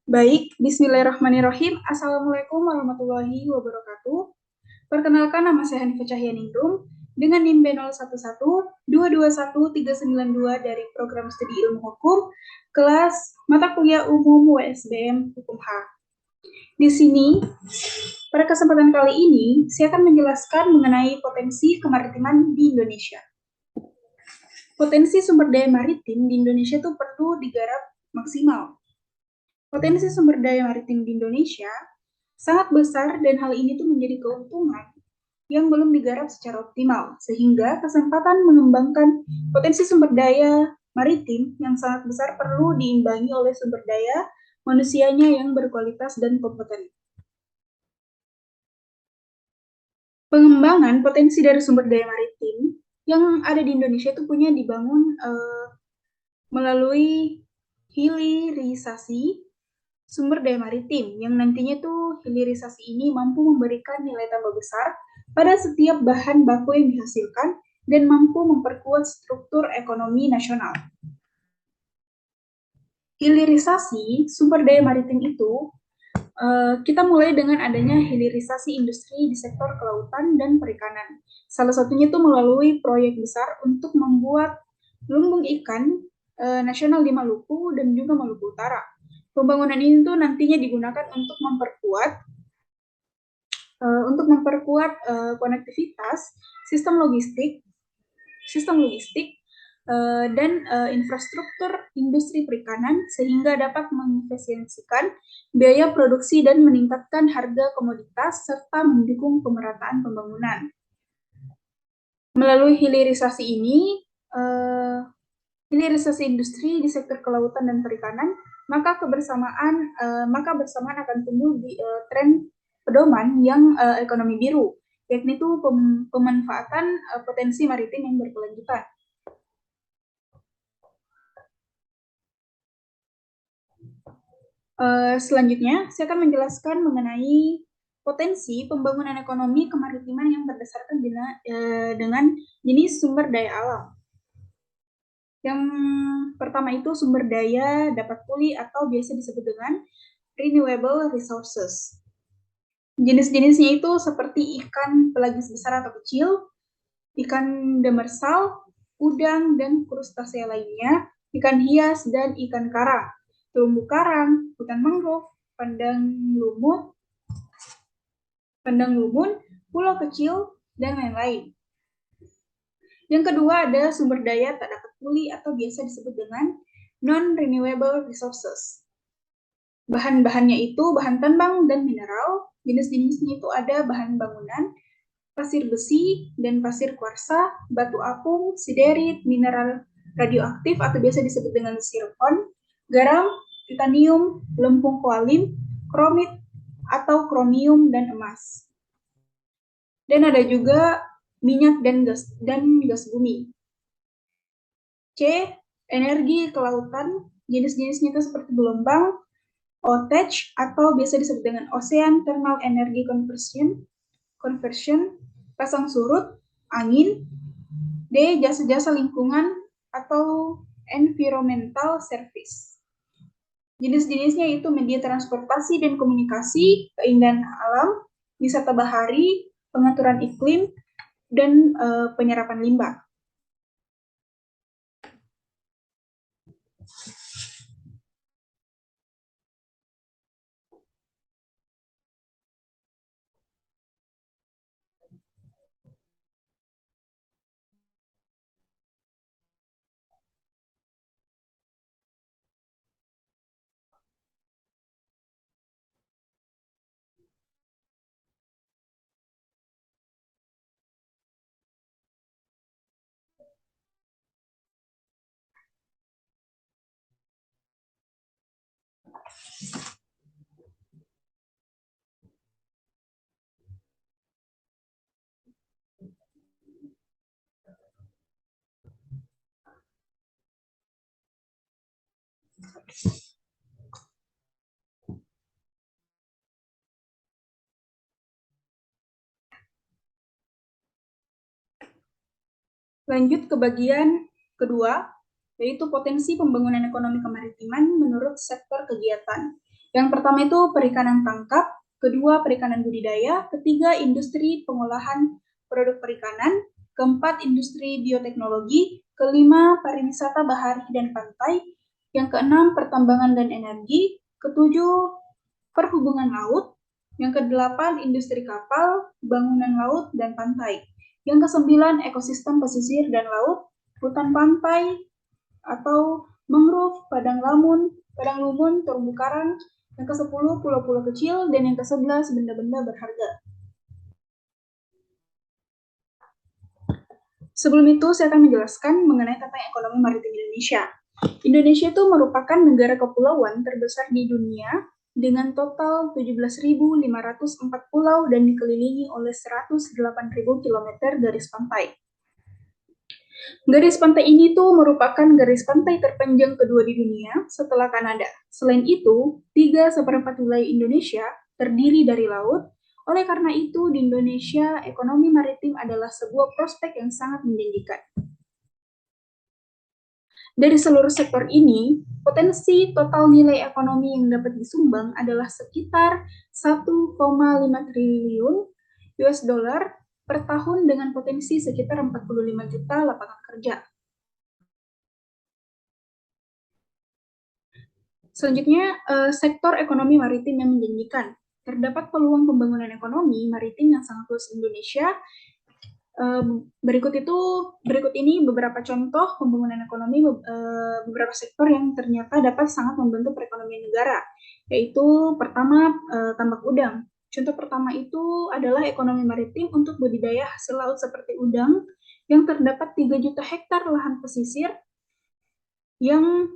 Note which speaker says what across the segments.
Speaker 1: Baik, bismillahirrahmanirrahim. Assalamualaikum warahmatullahi wabarakatuh. Perkenalkan, nama saya Hanifah Cahyaningrum dengan NIM B0112213992 dari Program Studi Ilmu Hukum, kelas mata kuliah umum WSBM Hukum H. Di sini, pada kesempatan kali ini, saya akan menjelaskan mengenai potensi kemaritiman di Indonesia. Potensi sumber daya maritim di Indonesia itu perlu digarap maksimal. Potensi sumber daya maritim di Indonesia sangat besar dan hal ini tuh menjadi keuntungan yang belum digarap secara optimal, sehingga kesempatan mengembangkan potensi sumber daya maritim yang sangat besar perlu diimbangi oleh sumber daya manusianya yang berkualitas dan kompeten. Pengembangan potensi dari sumber daya maritim yang ada di Indonesia itu punya dibangun melalui hilirisasi sumber daya maritim yang nantinya tuh hilirisasi ini mampu memberikan nilai tambah besar pada setiap bahan baku yang dihasilkan dan mampu memperkuat struktur ekonomi nasional. Hilirisasi sumber daya maritim itu kita mulai dengan adanya hilirisasi industri di sektor kelautan dan perikanan. Salah satunya itu melalui proyek besar untuk membuat lumbung ikan nasional di Maluku dan juga Maluku Utara. Pembangunan ini tuh nantinya digunakan untuk memperkuat konektivitas sistem logistik dan infrastruktur industri perikanan sehingga dapat mengefisiensikan biaya produksi dan meningkatkan harga komoditas serta mendukung pemerataan pembangunan. Melalui hilirisasi ini, hilirisasi industri di sektor kelautan dan perikanan, maka bersamaan akan tumbuh di tren pedoman yang ekonomi biru, yakni itu pemanfaatan potensi maritim yang berkelanjutan. Selanjutnya, saya akan menjelaskan mengenai potensi pembangunan ekonomi kemaritiman yang berdasarkan dengan jenis sumber daya alam. Yang pertama itu sumber daya dapat pulih atau biasa disebut dengan renewable resources. Jenis-jenisnya itu seperti ikan pelagis besar atau kecil, ikan demersal, udang dan krustasea lainnya, ikan hias dan ikan karang, terumbu karang, hutan mangrove, pandang lumun, pulau kecil, dan lain-lain. Yang kedua ada sumber daya tak dapat pulih atau biasa disebut dengan non-renewable resources. Bahan-bahannya itu bahan tambang dan mineral, jenis-jenisnya itu ada bahan bangunan, pasir besi dan pasir kuarsa, batu apung, siderit, mineral radioaktif atau biasa disebut dengan zirkon, garam, titanium, lempung kualin, kromit atau kromium dan emas. Dan ada juga minyak dan gas bumi. C. Energi kelautan, jenis-jenisnya itu seperti gelombang, OTECH atau biasa disebut dengan Ocean Thermal Energy Conversion, pasang surut, angin. D. Jasa-jasa lingkungan atau environmental service. Jenis-jenisnya itu media transportasi dan komunikasi, keindahan alam, wisata bahari, pengaturan iklim, dan penyerapan limbah. Lanjut ke bagian kedua, yaitu potensi pembangunan ekonomi kemaritiman menurut sektor kegiatan. Yang pertama itu perikanan tangkap, kedua perikanan budidaya, ketiga industri pengolahan produk perikanan, keempat industri bioteknologi, kelima pariwisata bahari dan pantai, yang keenam pertambangan dan energi, ketujuh perhubungan laut, yang kedelapan industri kapal, bangunan laut dan pantai, yang kesembilan ekosistem pesisir dan laut, hutan pantai atau mangrove, padang lumun, terumbu karang, yang ke-10 pulau-pulau kecil, dan yang ke-11 benda-benda berharga. Sebelum itu, saya akan menjelaskan mengenai tentang ekonomi maritim Indonesia. Indonesia itu merupakan negara kepulauan terbesar di dunia dengan total 17.504 pulau dan dikelilingi oleh 108.000 km garis pantai. Garis pantai ini tuh merupakan garis pantai terpanjang kedua di dunia setelah Kanada. Selain itu, 3/4 wilayah Indonesia terdiri dari laut. Oleh karena itu, di Indonesia, ekonomi maritim adalah sebuah prospek yang sangat menjanjikan. Dari seluruh sektor ini, potensi total nilai ekonomi yang dapat disumbang adalah sekitar 1,5 triliun US dollar per tahun dengan potensi sekitar 45 juta lapangan kerja. Selanjutnya, sektor ekonomi maritim yang menjanjikan. Terdapat peluang pembangunan ekonomi maritim yang sangat luas di Indonesia. Berikut ini beberapa contoh pembangunan ekonomi beberapa sektor yang ternyata dapat sangat membantu perekonomian negara, yaitu pertama tambak udang. Contoh pertama itu adalah ekonomi maritim untuk budidaya hasil laut seperti udang yang terdapat 3 juta hektar lahan pesisir yang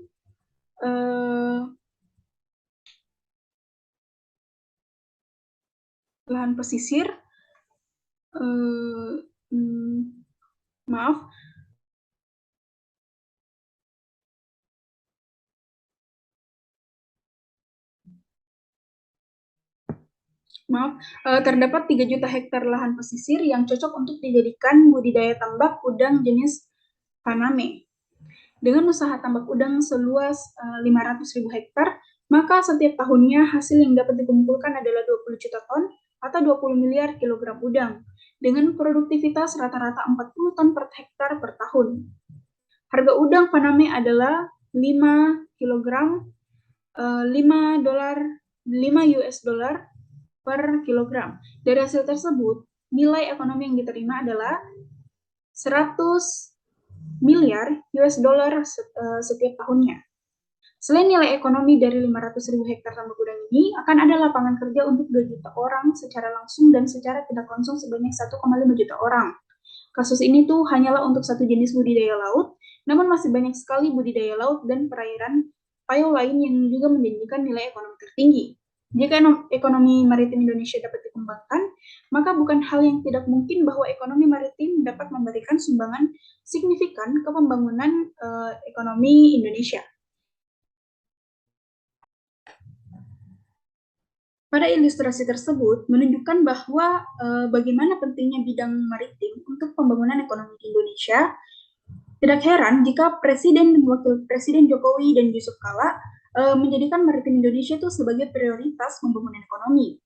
Speaker 1: lahan pesisir maaf terdapat 3 juta hektar lahan pesisir yang cocok untuk dijadikan budidaya tambak udang jenis Paname. Dengan usaha tambak udang seluas 500.000 hektar, maka setiap tahunnya hasil yang dapat dikumpulkan adalah 20 juta ton atau 20 miliar kilogram udang, dengan produktivitas rata-rata 40 ton per hektar per tahun. Harga udang Paname adalah 5 kilogram, 5 US dollar per kilogram. Dari hasil tersebut, nilai ekonomi yang diterima adalah 100 miliar US dollar setiap tahunnya. Selain nilai ekonomi dari 500.000 hektar tambak udang ini, akan ada lapangan kerja untuk 2 juta orang secara langsung dan secara tidak langsung sebanyak 1,5 juta orang. Kasus ini tuh hanyalah untuk satu jenis budidaya laut, namun masih banyak sekali budidaya laut dan perairan payo lain yang juga menjanjikan nilai ekonomi tertinggi. Jika ekonomi maritim Indonesia dapat dikembangkan, maka bukan hal yang tidak mungkin bahwa ekonomi maritim dapat memberikan sumbangan signifikan ke pembangunan ekonomi Indonesia. Pada ilustrasi tersebut menunjukkan bahwa bagaimana pentingnya bidang maritim untuk pembangunan ekonomi di Indonesia. Tidak heran jika Presiden dan Wakil Presiden Jokowi dan Yusuf Kala menjadikan maritim Indonesia itu sebagai prioritas pembangunan ekonomi.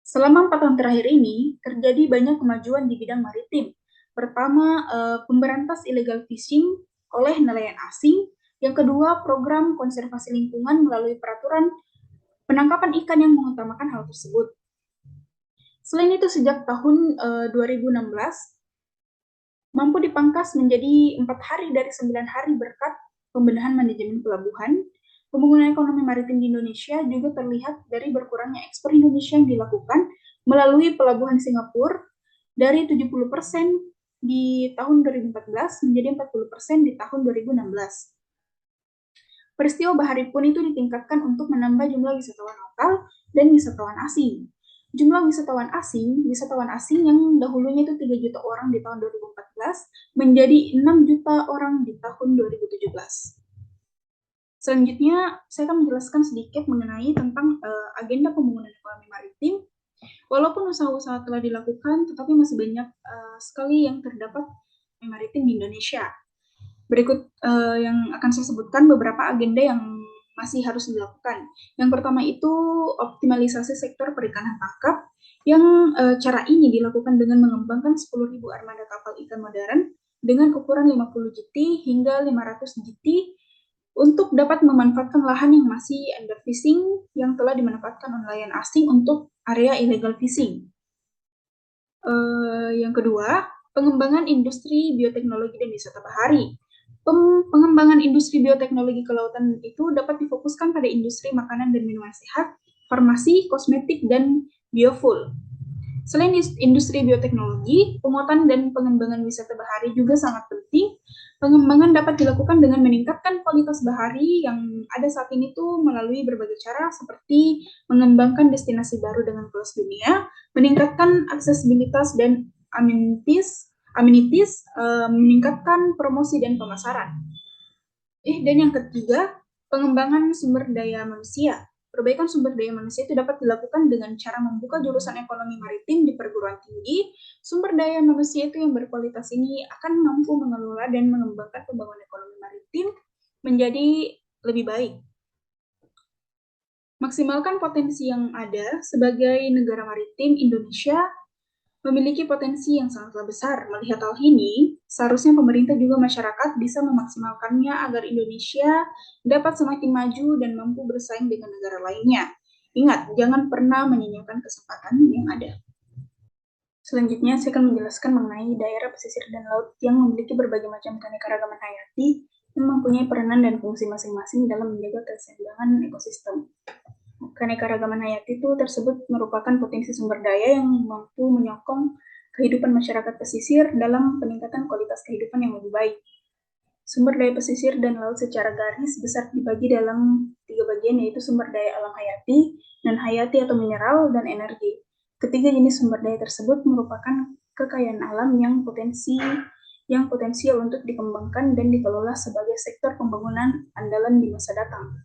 Speaker 1: Selama 4 tahun terakhir ini, terjadi banyak kemajuan di bidang maritim. Pertama, pemberantas illegal fishing oleh nelayan asing. Yang kedua, program konservasi lingkungan melalui peraturan penangkapan ikan yang mengutamakan hal tersebut. Selain itu, sejak tahun 2016, mampu dipangkas menjadi 4 hari dari 9 hari berkat pembenahan manajemen pelabuhan. Pembangunan ekonomi maritim di Indonesia juga terlihat dari berkurangnya ekspor Indonesia yang dilakukan melalui pelabuhan Singapura dari 70% di tahun 2014 menjadi 40% di tahun 2016. Peristiwa bahari pun itu ditingkatkan untuk menambah jumlah wisatawan lokal dan wisatawan asing. Jumlah wisatawan asing yang dahulunya itu 3 juta orang di tahun 2014 menjadi 6 juta orang di tahun 2017. Selanjutnya, saya akan menjelaskan sedikit mengenai tentang agenda pembangunan ekonomi maritim. Walaupun usaha-usaha telah dilakukan, tetapi masih banyak sekali yang terdapat maritim di Indonesia. Berikut yang akan saya sebutkan beberapa agenda yang masih harus dilakukan. Yang pertama itu optimalisasi sektor perikanan tangkap, yang cara ini dilakukan dengan mengembangkan 10.000 armada kapal ikan modern dengan ukuran 50 GT hingga 500 GT untuk dapat memanfaatkan lahan yang masih under fishing yang telah dimanfaatkan nelayan asing untuk area illegal fishing. Yang kedua, pengembangan industri bioteknologi dan wisata bahari. Pengembangan industri bioteknologi kelautan itu dapat difokuskan pada industri makanan dan minuman sehat, farmasi, kosmetik, dan biofuel. Selain industri bioteknologi, penguatan dan pengembangan wisata bahari juga sangat penting. Pengembangan dapat dilakukan dengan meningkatkan kualitas bahari yang ada saat ini tuh melalui berbagai cara seperti mengembangkan destinasi baru dengan kelas dunia, meningkatkan aksesibilitas dan amenities, meningkatkan promosi dan pemasaran. Dan yang ketiga, pengembangan sumber daya manusia. Perbaikan sumber daya manusia itu dapat dilakukan dengan cara membuka jurusan ekonomi maritim di perguruan tinggi. Sumber daya manusia itu yang berkualitas ini akan mampu mengelola dan mengembangkan pembangunan ekonomi maritim menjadi lebih baik. Maksimalkan potensi yang ada. Sebagai negara maritim, Indonesia memiliki potensi yang sangatlah besar. Melihat hal ini, seharusnya pemerintah juga masyarakat bisa memaksimalkannya agar Indonesia dapat semakin maju dan mampu bersaing dengan negara lainnya. Ingat, jangan pernah menyanyiakan kesempatan yang ada. Selanjutnya, saya akan menjelaskan mengenai daerah pesisir dan laut yang memiliki berbagai macam keanekaragaman hayati yang mempunyai peranan dan fungsi masing-masing dalam menjaga keseimbangan ekosistem. Keanekaragaman hayati itu tersebut merupakan potensi sumber daya yang mampu menyokong kehidupan masyarakat pesisir dalam peningkatan kualitas kehidupan yang lebih baik. Sumber daya pesisir dan laut secara garis besar dibagi dalam 3 bagian, yaitu sumber daya alam hayati, non-hayati atau mineral, dan energi. Ketiga jenis sumber daya tersebut merupakan kekayaan alam yang potensial untuk dikembangkan dan dikelola sebagai sektor pembangunan andalan di masa datang.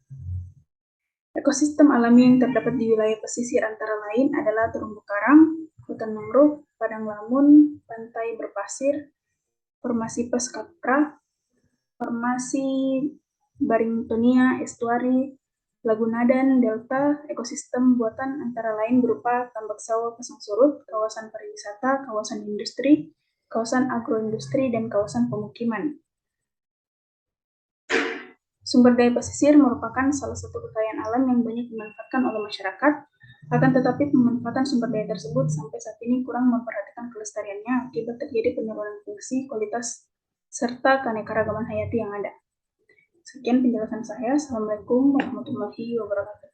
Speaker 1: Ekosistem alami yang terdapat di wilayah pesisir antara lain adalah terumbu karang, hutan mangrove, padang lamun, pantai berpasir, formasi pes kapra, formasi Barringtonia, estuari, laguna dan delta. Ekosistem buatan antara lain berupa tambak sawah pasang surut, kawasan pariwisata, kawasan industri, kawasan agroindustri, dan kawasan pemukiman. Sumber daya pesisir merupakan salah satu kekayaan alam yang banyak dimanfaatkan oleh masyarakat, akan tetapi pemanfaatan sumber daya tersebut sampai saat ini kurang memperhatikan kelestariannya akibat terjadi penurunan fungsi, kualitas, serta keanekaragaman hayati yang ada. Sekian penjelasan saya. Assalamualaikum warahmatullahi wabarakatuh.